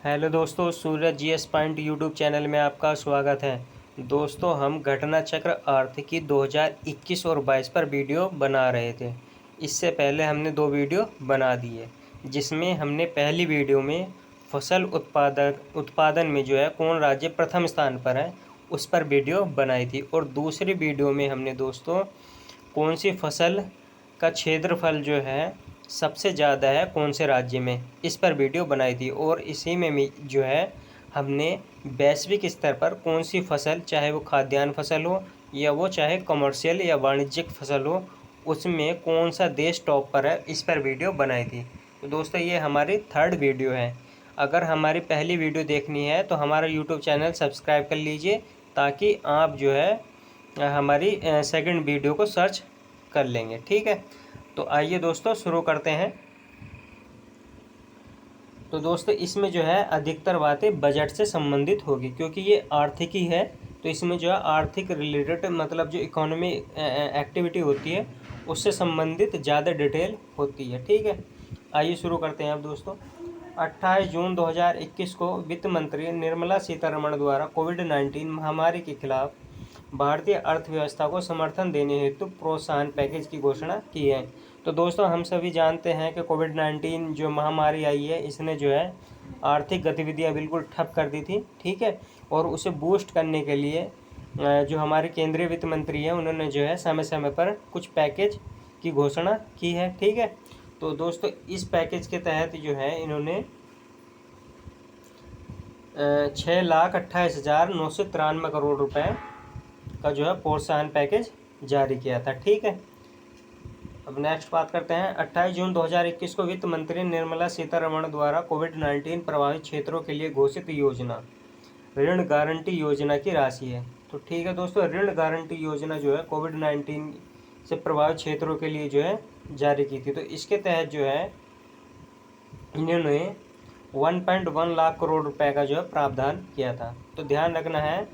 Hello दोस्तों, सूरज GS point YouTube channel में आपका स्वागत है। दोस्तों, हम घटना चक्र आर्थिकी 2021 और 22 पर वीडियो बना रहे थे। इससे पहले हमने 2 वीडियो बना दिए, जिसमें हमने पहली वीडियो में फसल उत्पादन में जो है कौन राज्य प्रथम स्थान पर है, उस पर वीडियो बनाई थी। और दूसरी वीडियो में हमने दोस्तों कौन सी फसल का क्षेत्रफल जो है सबसे ज़्यादा है कौन से राज्य में, इस पर वीडियो बनाई थी। और इसी में जो है हमने वैश्विक स्तर पर कौन सी फसल, चाहे वो खाद्यान्न फसल हो या वो चाहे कमर्शियल या वाणिज्यिक फसल हो, उसमें कौन सा देश टॉप पर है, इस पर वीडियो बनाई थी। तो दोस्तों, ये हमारी थर्ड वीडियो है। अगर हमारी पहली वीडियो देखनी है तो हमारा यूट्यूब चैनल सब्सक्राइब कर लीजिए, ताकि आप जो है हमारी सेकंड वीडियो को सर्च कर लेंगे। ठीक है, तो आइए दोस्तों शुरू करते हैं। तो दोस्तों, इसमें जो है अधिकतर बातें बजट से संबंधित होगी, क्योंकि ये आर्थिकी है। तो इसमें जो है आर्थिक रिलेटेड, मतलब जो इकोनॉमी एक्टिविटी होती है उससे संबंधित ज़्यादा डिटेल होती है। ठीक है, आइए शुरू करते हैं अब दोस्तों। 28 जून 2021 को वित्त मंत्री निर्मला सीतारमण द्वारा कोविड-19 महामारी के खिलाफ भारतीय अर्थव्यवस्था को समर्थन देने हेतु प्रोत्साहन पैकेज की घोषणा की है। तो दोस्तों, हम सभी जानते हैं कि कोविड-19 जो महामारी आई है, इसने जो है आर्थिक गतिविधियां बिल्कुल ठप कर दी थी। ठीक है, और उसे बूस्ट करने के लिए जो हमारे केंद्रीय वित्त मंत्री हैं, उन्होंने जो है समय समय पर कुछ पैकेज की घोषणा की है। ठीक है, तो दोस्तों, इस पैकेज के तहत जो है इन्होंने 6,28,993 करोड़ रुपए का जो है प्रोत्साहन पैकेज जारी किया था। ठीक है, अब नेक्स्ट बात करते हैं। 28 जून 2021 को वित्त मंत्री निर्मला सीतारमण द्वारा कोविड-19 प्रभावित क्षेत्रों के लिए घोषित योजना ऋण गारंटी योजना की राशि है। तो ठीक है दोस्तों, ऋण गारंटी योजना जो है कोविड-19 से प्रभावित क्षेत्रों के लिए जो है जारी की थी। तो इसके तहत जो है इन्होंने 1.1 लाख करोड़ रुपए का जो है प्रावधान किया था। तो ध्यान रखना है,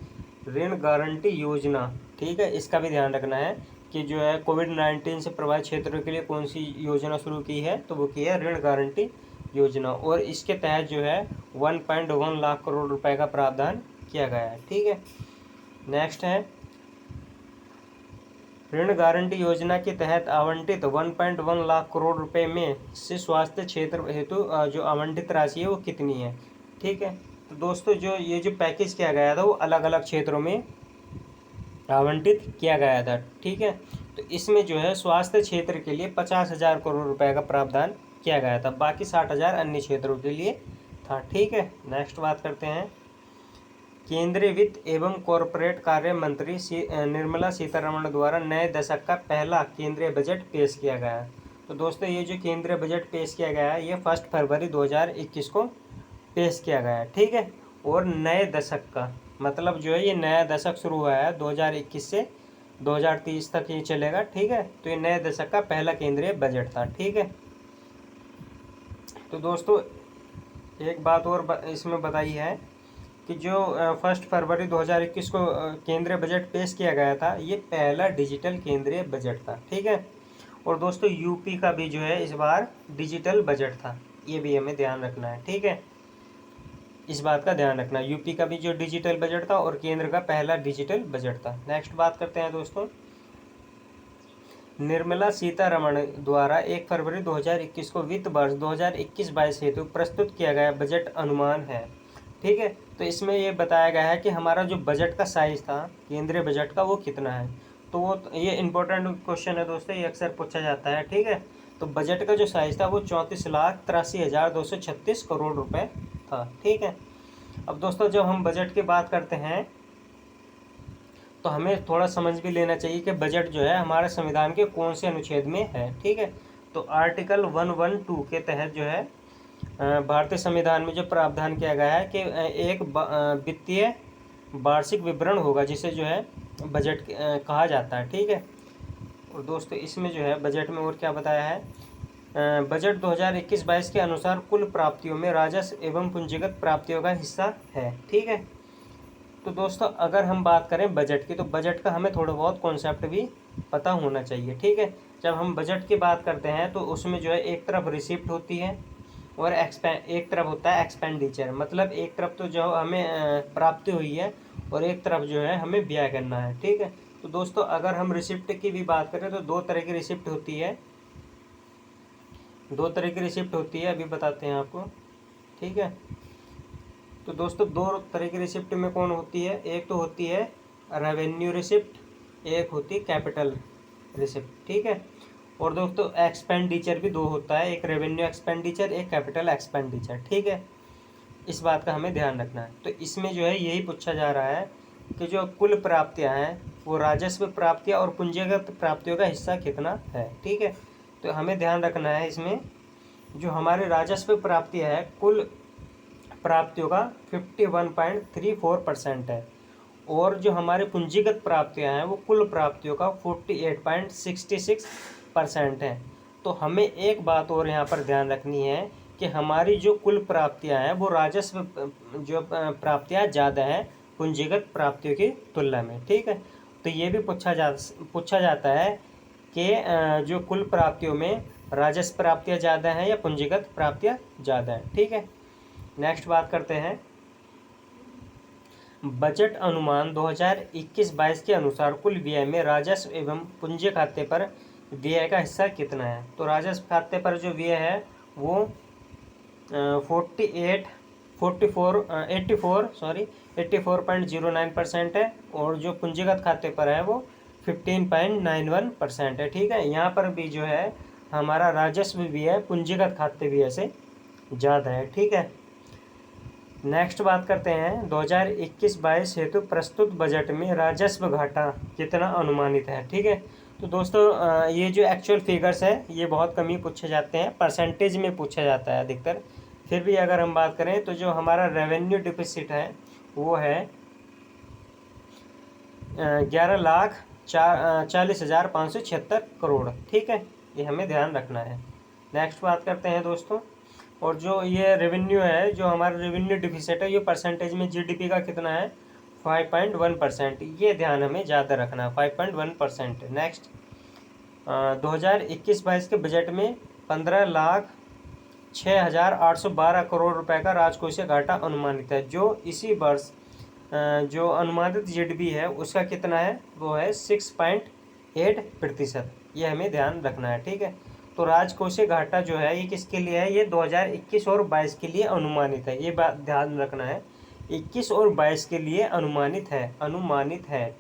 ऋण गारंटी योजना, ठीक है, इसका भी ध्यान रखना है कि जो है कोविड-19 से प्रभावित क्षेत्रों के लिए कौन सी योजना शुरू की है, तो वो की है ऋण गारंटी योजना। और इसके तहत जो है 1.1 लाख करोड़ रुपए का प्रावधान किया गया है। ठीक है, नेक्स्ट है, ऋण गारंटी योजना के तहत आवंटित 1.1 लाख करोड़ रुपए में से स्वास्थ्य क्षेत्र हेतु जो आवंटित राशि है वो कितनी है। ठीक है, तो दोस्तों, जो पैकेज किया गया था वो अलग अलग क्षेत्रों में आवंटित किया गया था। ठीक है, तो इसमें जो है स्वास्थ्य क्षेत्र के लिए 50,000 करोड़ रुपए का प्रावधान किया गया था, बाकी 60,000 अन्य क्षेत्रों के लिए था। ठीक है, नेक्स्ट बात करते हैं। केंद्रीय वित्त एवं कॉरपोरेट कार्य मंत्री निर्मला सीतारमण द्वारा नए दशक का पहला केंद्रीय बजट पेश किया गया। तो दोस्तों, ये जो केंद्रीय बजट पेश किया गया है, ये 1 फरवरी 2021 को पेश किया गया है। ठीक है, और नए दशक का मतलब जो है ये नया दशक शुरू हुआ है 2021 से 2030 तक ये चलेगा। ठीक है, तो ये नए दशक का पहला केंद्रीय बजट था। ठीक है, तो दोस्तों, एक बात और इसमें बताई है कि जो 1 फरवरी 2021 को केंद्रीय बजट पेश किया गया था, ये पहला डिजिटल केंद्रीय बजट था। ठीक है, और दोस्तों, यूपी का भी जो है इस बार डिजिटल बजट था, ये भी हमें ध्यान रखना है। ठीक है, इस बात का ध्यान रखना, यूपी का भी जो डिजिटल बजट था और केंद्र का पहला डिजिटल बजट था। नेक्स्ट बात करते हैं दोस्तों। निर्मला सीतारमण द्वारा 1 फरवरी 2021 को वित्त वर्ष 2021-22 हेतु प्रस्तुत किया गया बजट अनुमान है। ठीक है, तो इसमें ये बताया गया है कि हमारा जो बजट का साइज था केंद्रीय बजट का, वो कितना है। तो वो ये इंपॉर्टेंट क्वेश्चन है दोस्तों, ये अक्सर पूछा जाता है। ठीक है, तो बजट का जो साइज था वो 34,83,236 करोड़ रुपए था। ठीक है, अब दोस्तों, जब हम बजट की बात करते हैं तो हमें थोड़ा समझ भी लेना चाहिए कि बजट जो है हमारे संविधान के कौन से अनुच्छेद में है। ठीक है, तो आर्टिकल 112 के तहत जो है भारतीय संविधान में जो प्रावधान किया गया है कि एक वित्तीय वार्षिक विवरण होगा, जिसे जो है बजट कहा जाता है। ठीक है, और दोस्तों, इसमें जो है बजट में और क्या बताया है, बजट 2021-22 के अनुसार कुल प्राप्तियों में राजस्व एवं पूंजीगत प्राप्तियों का हिस्सा है। ठीक है, तो दोस्तों, अगर हम बात करें बजट की, तो बजट का हमें थोड़ा बहुत कॉन्सेप्ट भी पता होना चाहिए। ठीक है, जब हम बजट की बात करते हैं तो उसमें जो है एक तरफ रिसिप्ट होती है और एक तरफ होता है एक्सपेंडिचर, मतलब एक तरफ तो जो हमें प्राप्ति हुई है और एक तरफ जो है हमें व्यय करना है। ठीक है, तो दोस्तों अगर हम रिसिप्ट की भी बात करें तो दो तरह की रिसिप्ट होती है, दो तरह की रिसिप्ट होती है, अभी बताते हैं आपको। ठीक है, तो दोस्तों दो तरह की रिसिप्ट में कौन होती है, एक तो होती है रेवेन्यू रिसिप्ट, एक होती है कैपिटल रिसिप्ट। ठीक है, और दोस्तों एक्सपेंडिचर भी दो होता है, एक रेवेन्यू एक्सपेंडिचर, एक कैपिटल एक्सपेंडिचर। ठीक है, इस बात का हमें ध्यान रखना है। तो इसमें जो है यही पूछा जा रहा है कि जो कुल प्राप्तियां हैं वो राजस्व प्राप्तियां और पूंजीगत प्राप्तियों का हिस्सा कितना है। ठीक है, तो हमें ध्यान रखना है इसमें जो हमारे राजस्व प्राप्तियां है कुल प्राप्तियों का 51.34% है, और जो हमारे पूंजीगत प्राप्तियां हैं वो कुल प्राप्तियों का 48.66% है। तो हमें एक बात और यहाँ पर ध्यान रखनी है कि हमारी जो कुल प्राप्तियां हैं वो राजस्व जो प्राप्तियां ज़्यादा हैं पूंजीगत प्राप्तियों की तुलना में। ठीक है, तो ये भी पूछा जाता है कि जो कुल प्राप्तियों में राजस्व प्राप्तियां ज़्यादा हैं या पूंजीगत प्राप्तियां ज़्यादा हैं। ठीक है, नेक्स्ट बात करते हैं। बजट अनुमान 2021-22 के अनुसार कुल व्यय में राजस्व एवं पूंजी खाते पर व्यय का हिस्सा कितना है। तो राजस्व खाते पर जो व्यय है वो 84.09% है, और जो पूंजीगत खाते पर है वो 15.91% है। ठीक है, यहाँ पर भी जो है हमारा राजस्व व्यय पूंजीगत खाते व्यय से ज़्यादा है। ठीक है, नेक्स्ट बात करते हैं 2021-22 हेतु प्रस्तुत बजट में राजस्व घाटा कितना अनुमानित है। ठीक है, तो दोस्तों ये जो एक्चुअल फिगर्स है ये बहुत कम ही पूछे जाते हैं, परसेंटेज में पूछा जाता है अधिकतर। फिर भी अगर हम बात करें तो जो हमारा रेवेन्यू डिफिसिट है वो है 11,40,576 करोड़। ठीक है, ये हमें ध्यान रखना है। नेक्स्ट बात करते हैं दोस्तों, और जो ये रेवेन्यू है, जो हमारा रेवेन्यू डिफिसिट है, ये परसेंटेज में जीडीपी का कितना है 5.1%। ये ध्यान हमें ज़्यादा रखना है, 5.1%। नेक्स्ट 2021-22 के बजट में 15,06,812 करोड़ रुपए का राजकोषीय घाटा अनुमानित है, जो इसी वर्ष जो अनुमानित जीडीपी है उसका कितना है वो है 6.8%। ये हमें ध्यान रखना है। ठीक है, तो राजकोषीय घाटा जो है ये किसके लिए है, ये 2021 और 22 के लिए अनुमानित है। ये बात ध्यान रखना है, 21 और 22 के लिए अनुमानित है।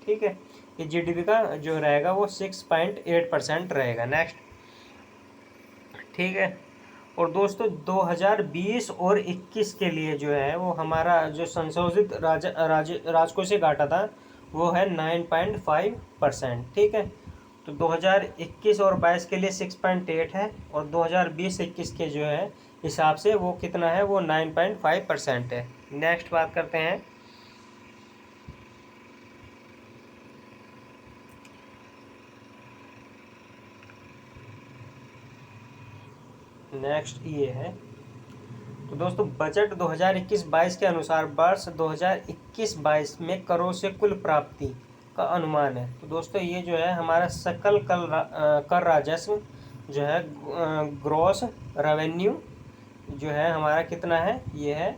ठीक है, ये जीडीपी का जो रहेगा वो 6.8% रहेगा। नेक्स्ट, ठीक है, और दोस्तों 2020 और 21 के लिए जो है वो हमारा जो संशोधित राजकोषीय घाटा था वो है 9.5%। ठीक है, तो 2021 और 22 के लिए 6.8 है, और 2020-21 के जो है हिसाब से वो कितना है वो 9.5% है। नेक्स्ट बात करते हैं नेक्स्ट ये है, तो दोस्तों बजट 2021-22 के अनुसार वर्ष 2021-22 में करों से कुल प्राप्ति का अनुमान है। तो दोस्तों ये जो है हमारा सकल कर राजस्व जो है ग्रॉस रेवेन्यू जो है हमारा कितना है, ये है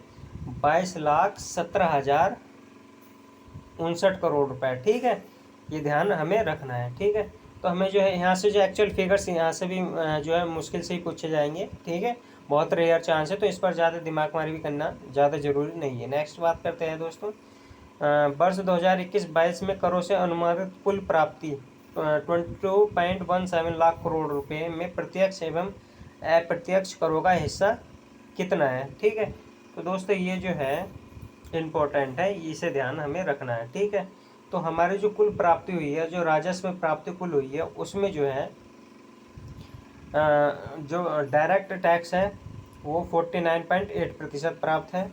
22,17,059 करोड़ रुपए। ठीक है, ये ध्यान हमें रखना है। ठीक है, तो हमें जो है यहाँ से जो एक्चुअल फिगर्स यहाँ से भी जो है मुश्किल से ही पूछे जाएंगे। ठीक है, बहुत रेयर चांस है, तो इस पर ज़्यादा दिमाग मारी भी करना ज़्यादा ज़रूरी नहीं है। नेक्स्ट बात करते हैं दोस्तों, वर्ष 2021-22 में करों से अनुमानित कुल प्राप्ति 22.17 लाख करोड़ रुपए में प्रत्यक्ष एवं अप्रत्यक्ष करों का हिस्सा कितना है। ठीक है, तो दोस्तों ये जो है इम्पोर्टेंट है, इसे ध्यान हमें रखना है। ठीक है, तो हमारी जो कुल प्राप्ति हुई है, जो राजस्व प्राप्ति कुल हुई है, उसमें जो है जो डायरेक्ट टैक्स है वो 49.8% प्राप्त है,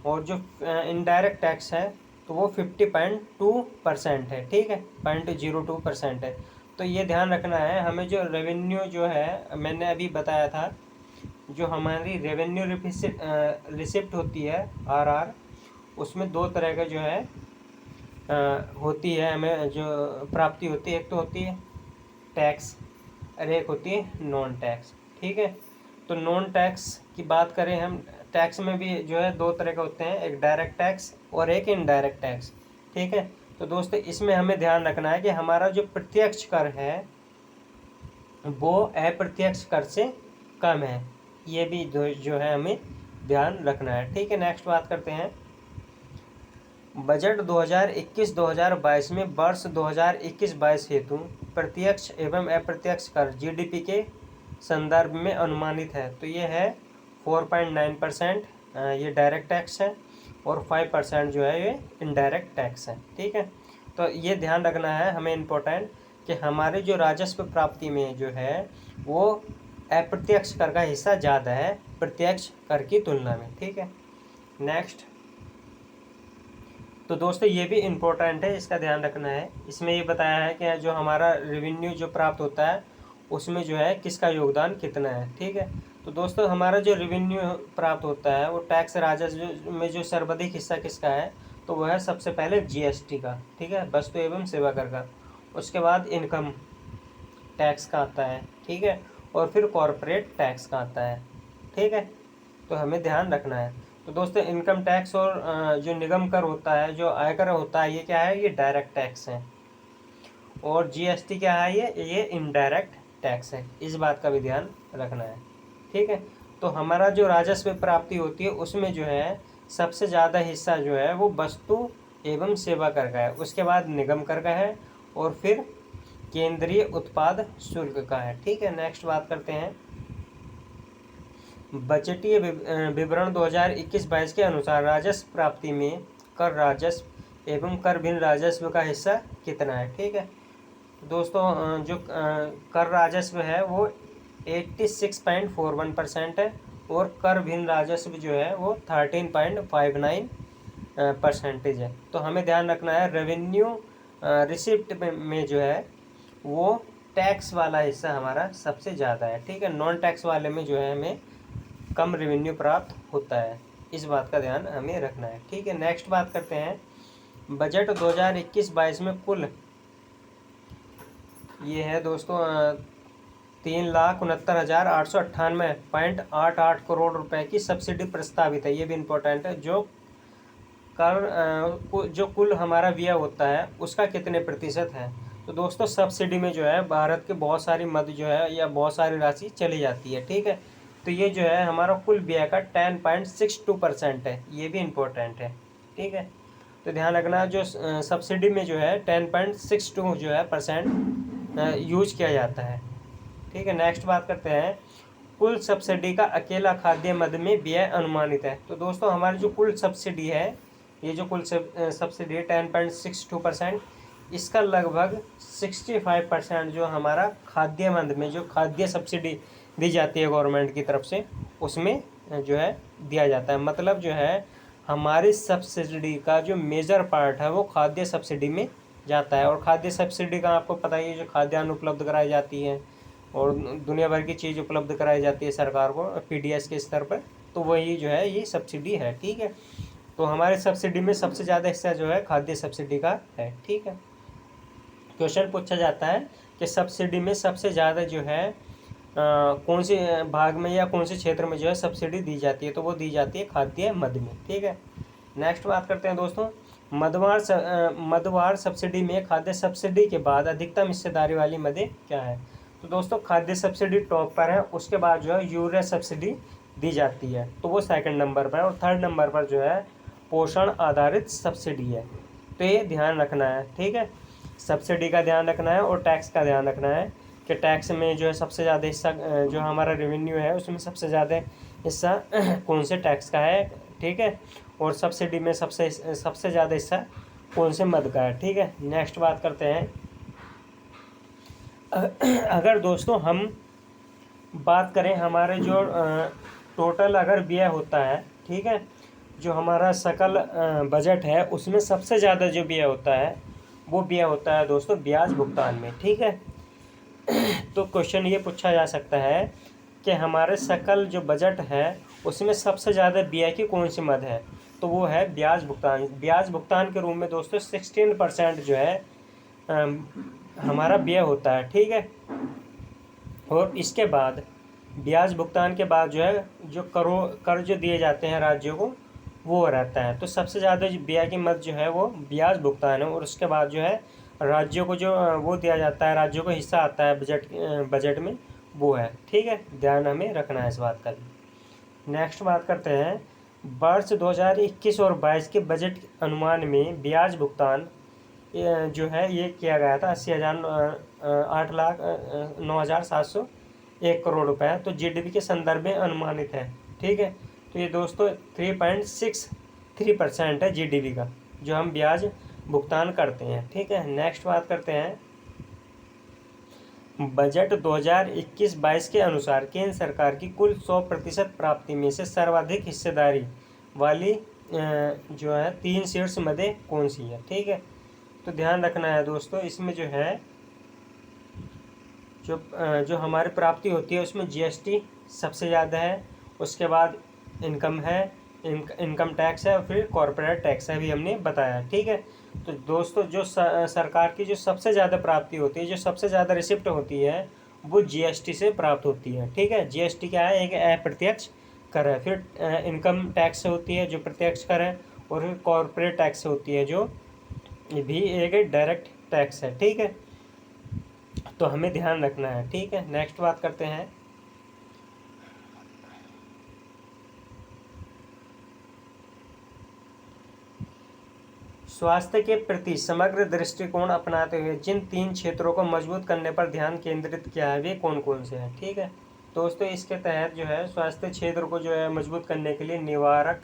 और जो इनडायरेक्ट टैक्स है तो वो 50.2% है। ठीक है, 0.02% है। तो ये ध्यान रखना है हमें। जो रेवेन्यू जो है मैंने अभी बताया था, जो हमारी रेवेन्यू रिसिप्ट होती है आरआर, उसमें दो तरह का जो है होती है हमें जो प्राप्ति होती है, एक तो होती है टैक्स और एक होती है नॉन टैक्स। ठीक है, तो नॉन टैक्स की बात करें हम, टैक्स में भी जो है दो तरह के होते हैं, एक डायरेक्ट टैक्स और एक इनडायरेक्ट टैक्स। ठीक है, तो दोस्तों इसमें हमें ध्यान रखना है कि हमारा जो प्रत्यक्ष कर है वो अप्रत्यक्ष कर से कम है, ये भी जो है हमें ध्यान रखना है। ठीक है, नेक्स्ट बात करते हैं। बजट 2021-2022 में वर्ष 2021-22 हेतु प्रत्यक्ष एवं अप्रत्यक्ष कर जीडीपी के संदर्भ में अनुमानित है। तो ये है 4.9%, ये डायरेक्ट टैक्स है, और 5% जो है ये इनडायरेक्ट टैक्स है। ठीक है, तो ये ध्यान रखना है हमें इम्पोर्टेंट कि हमारे जो राजस्व प्राप्ति में जो है वो अप्रत्यक्ष कर का हिस्सा ज़्यादा है प्रत्यक्ष कर की तुलना में। ठीक है, नेक्स्ट। तो दोस्तों ये भी इम्पोर्टेंट है, इसका ध्यान रखना है। इसमें ये बताया है कि जो हमारा रेवेन्यू जो प्राप्त होता है उसमें जो है किसका योगदान कितना है। ठीक है, तो दोस्तों हमारा जो रेवेन्यू प्राप्त होता है वो टैक्स राजस्व में जो सर्वाधिक हिस्सा किसका है, तो वह है सबसे पहले जीएसटी का। ठीक है, वस्तु एवं सेवा कर का। उसके बाद इनकम टैक्स का आता है। ठीक है, और फिर कॉरपोरेट टैक्स का आता है। ठीक है, तो हमें ध्यान रखना है। तो दोस्तों इनकम टैक्स और जो निगम कर होता है, जो आयकर होता है, ये क्या है, ये डायरेक्ट टैक्स है। और जीएसटी क्या है, ये इनडायरेक्ट टैक्स है। इस बात का भी ध्यान रखना है। ठीक है, तो हमारा जो राजस्व प्राप्ति होती है उसमें जो है सबसे ज़्यादा हिस्सा जो है वो वस्तु एवं सेवा कर का है, उसके बाद निगम कर का है, और फिर केंद्रीय उत्पाद शुल्क का है। ठीक है, नेक्स्ट बात करते हैं। बजटीय विवरण 2021-22 के अनुसार राजस्व प्राप्ति में कर राजस्व एवं कर भिन्न राजस्व का हिस्सा कितना है। ठीक है, दोस्तों जो कर राजस्व है वो 86.41% है, और कर भिन्न राजस्व जो है वो 13.59% है। तो हमें ध्यान रखना है रेवेन्यू रिसिप्ट में जो है वो टैक्स वाला हिस्सा हमारा सबसे ज़्यादा है। ठीक है, नॉन टैक्स वाले में जो है हमें कम रेवेन्यू प्राप्त होता है, इस बात का ध्यान हमें रखना है। ठीक है, नेक्स्ट बात करते हैं। बजट 2021-22 में कुल ये है दोस्तों 3,69,898.88 करोड़ रुपए की सब्सिडी प्रस्तावित है। ये भी इम्पोर्टेंट है। जो कुल हमारा व्यय होता है उसका कितने प्रतिशत है। तो दोस्तों सब्सिडी में जो है भारत के बहुत सारी मद जो है या बहुत सारी राशि चली जाती है। ठीक है, तो ये जो है हमारा कुल व्यय का 10.62% है, ये भी इम्पोर्टेंट है। ठीक है, तो ध्यान रखना जो सब्सिडी में जो है 10.62 जो है % यूज किया जाता है। ठीक है, नेक्स्ट बात करते हैं। कुल सब्सिडी का अकेला खाद्य मद में व्यय अनुमानित है। तो दोस्तों हमारी जो कुल सब्सिडी है, ये जो कुल सब्सिडी है 10.62%, इसका लगभग 65% जो हमारा खाद्य मद में जो खाद्य सब्सिडी दी जाती है गवर्नमेंट की तरफ से, उसमें जो है दिया जाता है। मतलब जो है हमारी सब्सिडी का जो मेजर पार्ट है वो खाद्य सब्सिडी में जाता है। और खाद्य सब्सिडी का आपको पता ही है, जो खाद्यान्न उपलब्ध कराई जाती है और दुनिया भर की चीज़ उपलब्ध कराई जाती है सरकार को पीडीएस के स्तर पर, तो वही जो है ये सब्सिडी है। ठीक है, तो हमारे सब्सिडी में सबसे ज़्यादा हिस्सा जो है खाद्य सब्सिडी का है। ठीक है, क्वेश्चन पूछा जाता है कि सब्सिडी में सबसे ज़्यादा जो है कौन से भाग में या कौन से क्षेत्र में जो है सब्सिडी दी जाती है, तो वो दी जाती है खाद्य मद में। ठीक है, नेक्स्ट बात करते हैं दोस्तों। मदवार सब्सिडी में खाद्य सब्सिडी के बाद अधिकतम हिस्सेदारी वाली मदें क्या है। तो दोस्तों खाद्य सब्सिडी टॉप पर है, उसके बाद जो है यूरिया सब्सिडी दी जाती है, तो वो सेकंड नंबर पर है, और थर्ड नंबर पर जो है पोषण आधारित सब्सिडी है। तो ये ध्यान रखना है। ठीक है, सब्सिडी का ध्यान रखना है और टैक्स का ध्यान रखना है कि टैक्स में जो है सबसे ज़्यादा हिस्सा जो हमारा रेवेन्यू है उसमें सबसे ज़्यादा हिस्सा कौन से टैक्स का है। ठीक है, और सब्सिडी में सबसे ज़्यादा हिस्सा कौन से मद का है। ठीक है, नेक्स्ट बात करते हैं। अगर दोस्तों हम बात करें हमारे जो टोटल अगर व्यय होता है, ठीक है, जो हमारा सकल बजट है उसमें सबसे ज़्यादा जो व्यय होता है वो व्यय होता है दोस्तों ब्याज भुगतान में। ठीक है, तो क्वेश्चन ये पूछा जा सकता है कि हमारे सकल जो बजट है उसमें सबसे ज़्यादा व्यय की कौन सी मद है, तो वो है ब्याज भुगतान। ब्याज भुगतान के रूप में दोस्तों 16% जो है हमारा व्यय होता है। ठीक है, और इसके बाद ब्याज भुगतान के बाद जो है जो कर जो दिए जाते हैं राज्यों को वो रहता है। तो सबसे ज़्यादा जो ब्याज की मद जो है वो ब्याज भुगतान है, और उसके बाद जो है राज्यों को जो वो दिया जाता है, राज्यों को हिस्सा आता है बजट में, वो है। ठीक है, ध्यान हमें रखना है इस बात का भी। नेक्स्ट बात करते हैं, वर्ष 2021 और 22 के बजट अनुमान में ब्याज भुगतान जो है ये किया गया था 8,09,701 करोड़ रुपए, तो जीडीपी के संदर्भ में अनुमानित है। ठीक है, तो ये दोस्तों 3.63% है जीडीपी का जो हम ब्याज भुगतान करते हैं। ठीक है, नेक्स्ट बात करते हैं, बजट 2021-22 के अनुसार केंद्र सरकार की कुल 100% प्राप्ति में से सर्वाधिक हिस्सेदारी वाली जो है 3 शीर्ष मदें कौन सी है। ठीक है, तो ध्यान रखना है दोस्तों, इसमें जो है जो हमारी प्राप्ति होती है उसमें जीएसटी सबसे ज़्यादा है, उसके बाद इनकम है, इनकम टैक्स है, और फिर कॉर्पोरेट टैक्स है, भी हमने बताया। ठीक है, तो दोस्तों जो सरकार की जो सबसे ज़्यादा प्राप्ति होती है, जो सबसे ज़्यादा रिसिप्ट होती है, वो जीएसटी से प्राप्त होती है। ठीक है, जीएसटी क्या है, एक अप्रत्यक्ष कर है, फिर इनकम टैक्स से होती है जो प्रत्यक्ष कर है, और फिर कॉर्पोरेट टैक्स से होती है जो भी एक डायरेक्ट टैक्स है। ठीक है, तो हमें ध्यान रखना है। ठीक है, नेक्स्ट बात करते हैं, स्वास्थ्य के प्रति समग्र दृष्टिकोण अपनाते हुए जिन 3 क्षेत्रों को मजबूत करने पर ध्यान केंद्रित किया है वे कौन कौन से हैं। ठीक है, दोस्तों इसके तहत जो है स्वास्थ्य क्षेत्र को जो है मजबूत करने के लिए निवारक,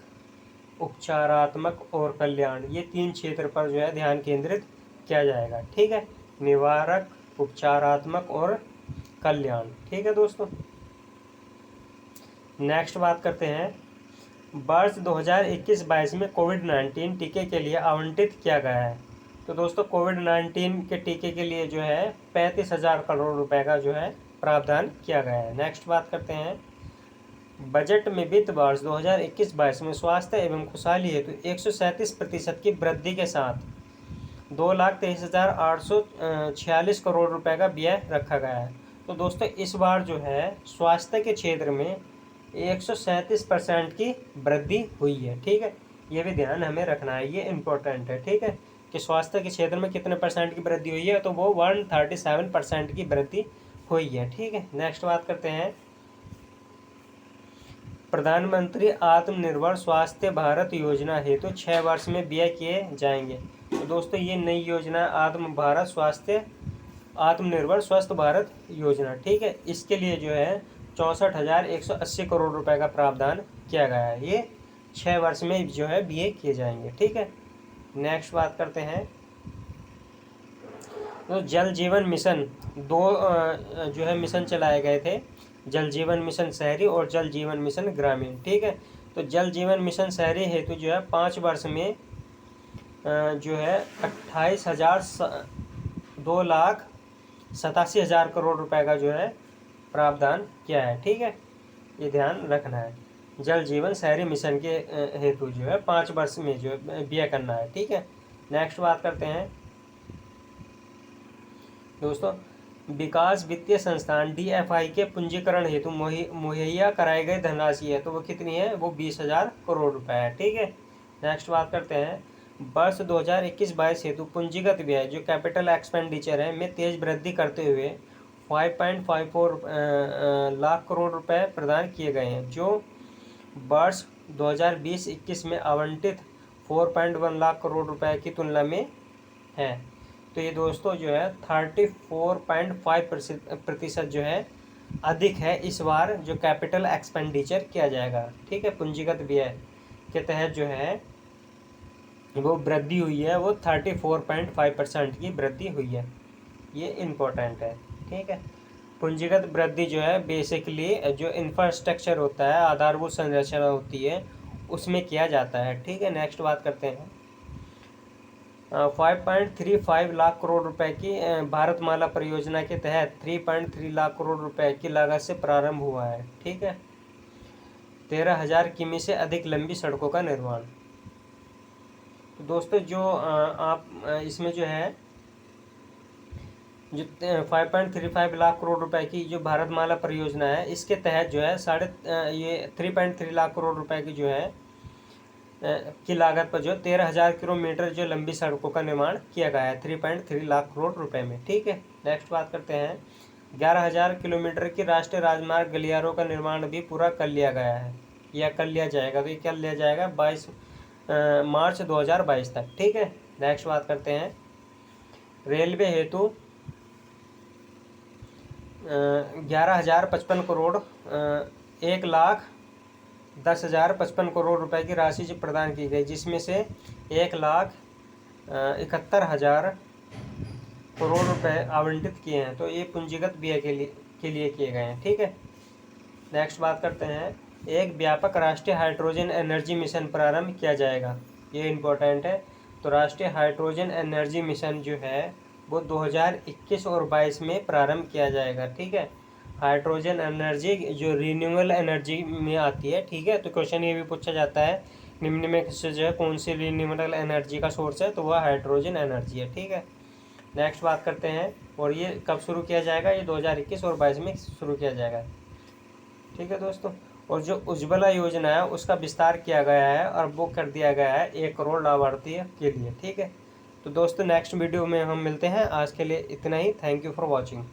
उपचारात्मक और कल्याण, ये 3 क्षेत्र पर जो है ध्यान केंद्रित किया जाएगा। ठीक है, निवारक, उपचारात्मक और कल्याण। ठीक है दोस्तों, नेक्स्ट बात करते हैं, वर्ष 2021-22 में कोविड-19 टीके के लिए आवंटित किया गया है। तो दोस्तों कोविड-19 के टीके के लिए जो है 35,000 करोड़ रुपए का जो है प्रावधान किया गया है। नेक्स्ट बात करते हैं, बजट में वित्त वर्ष 2021-22 में स्वास्थ्य एवं खुशहाली हेतु 137% की वृद्धि के साथ 2,23,846 करोड़ रुपए का व्यय रखा गया है। तो दोस्तों इस बार जो है स्वास्थ्य के क्षेत्र में 137% की वृद्धि हुई है। ठीक है, ये भी ध्यान हमें रखना है, ये इम्पोर्टेंट है। ठीक है, कि स्वास्थ्य के क्षेत्र में कितने परसेंट की वृद्धि हुई है, तो वो 137% की वृद्धि हुई है। ठीक है, नेक्स्ट बात करते हैं, प्रधानमंत्री आत्मनिर्भर स्वास्थ्य भारत योजना हेतु 6 वर्ष में व्यय किए जाएंगे। तो दोस्तों ये नई योजना आत्मनिर्भर स्वस्थ भारत योजना। ठीक है, इसके लिए जो है 64,180 करोड़ रुपए का प्रावधान किया गया है, ये 6 वर्ष में जो है व्यय किए जाएंगे। ठीक है, नेक्स्ट बात करते हैं, तो जल जीवन मिशन जो है मिशन चलाए गए थे, जल जीवन मिशन शहरी और जल जीवन मिशन ग्रामीण। ठीक है, तो जल जीवन मिशन शहरी हेतु जो है 5 वर्ष में जो है 2,87,000 करोड़ रुपए का जो है प्रावधान किया है। ठीक है, ये ध्यान रखना है, जल जीवन शहरी मिशन के हेतु जो है 5 वर्ष में जो व्यय करना है। ठीक है, नेक्स्ट बात करते हैं दोस्तों, विकास वित्तीय संस्थान डीएफआई के पूंजीकरण हेतु मुहैया कराई गई धनराशि है, तो वो कितनी है, वो 20,000 करोड़ रुपए है। ठीक है, नेक्स्ट बात करते हैं, वर्ष 2021-22 हेतु पूंजीगत व्यय जो कैपिटल एक्सपेंडिचर है में तेज वृद्धि करते हुए 5.54 लाख करोड़ रुपए प्रदान किए गए हैं, जो वर्ष 2020-21 में आवंटित 4.1 लाख करोड़ रुपए की तुलना में है। तो ये दोस्तों जो है 34.5% जो है अधिक है इस बार जो कैपिटल एक्सपेंडिचर किया जाएगा। ठीक है, पूंजीगत व्यय के तहत जो है वो वृद्धि हुई है, वो 34.5% की वृद्धि हुई है, ये इम्पोर्टेंट है। ठीक है, पूंजीगत वृद्धि जो है बेसिकली जो इंफ्रास्ट्रक्चर होता है, आधारभूत संरचना होती है, उसमें किया जाता है। ठीक है, नेक्स्ट बात करते हैं, 5.35 लाख करोड़ रुपए की भारतमाला परियोजना के तहत 3.3 लाख करोड़ रुपए की लागत से प्रारंभ हुआ है। ठीक है, 13,000 किमी से अधिक लंबी सड़कों का निर्माण। तो दोस्तों जो आप इसमें जो है जो 5.35 लाख करोड़ रुपए की जो भारतमाला परियोजना है, इसके तहत जो है 3.3 लाख करोड़ रुपए की जो है की लागत पर जो 13,000 किलोमीटर जो लंबी सड़कों का निर्माण किया गया है 3.3 लाख करोड़ रुपए में। ठीक है, नेक्स्ट बात करते हैं। 11,000 किलोमीटर की राष्ट्रीय राजमार्ग गलियारों का निर्माण भी पूरा कर लिया गया है या कर लिया जाएगा। तो ये कर लिया जाएगा 22 मार्च 2022 तक। ठीक है, नेक्स्ट बात करते हैं। रेलवे हेतु 11,055 करोड़ 1,10,055 करोड़ रुपए की राशि जो प्रदान की गई, जिसमें से 1,71,000 करोड़ रुपए आवंटित किए हैं। तो ये पूंजीगत व्यय के लिए किए गए हैं। ठीक है, नेक्स्ट बात करते हैं। एक व्यापक राष्ट्रीय हाइड्रोजन एनर्जी मिशन प्रारंभ किया जाएगा, ये इम्पोर्टेंट है। तो राष्ट्रीय हाइड्रोजन एनर्जी मिशन जो है वो 2021 और 22 में प्रारंभ किया जाएगा। ठीक है, हाइड्रोजन एनर्जी जो रिन्यूएबल एनर्जी में आती है। ठीक है, तो क्वेश्चन ये भी पूछा जाता है, निम्न में से जो है कौन सी रिन्यूएबल एनर्जी का सोर्स है, तो वह हाइड्रोजन एनर्जी है। ठीक है, नेक्स्ट बात करते हैं। और ये कब शुरू किया जाएगा, ये 2021 और 22 में शुरू किया जाएगा। ठीक है दोस्तों, और जो उज्ज्वला योजना है उसका विस्तार किया गया है और वो कर दिया गया है 1 करोड़ लाभार्थी के लिए। ठीक है, तो दोस्तों नेक्स्ट वीडियो में हम मिलते हैं। आज के लिए इतना ही। Thank you for watching.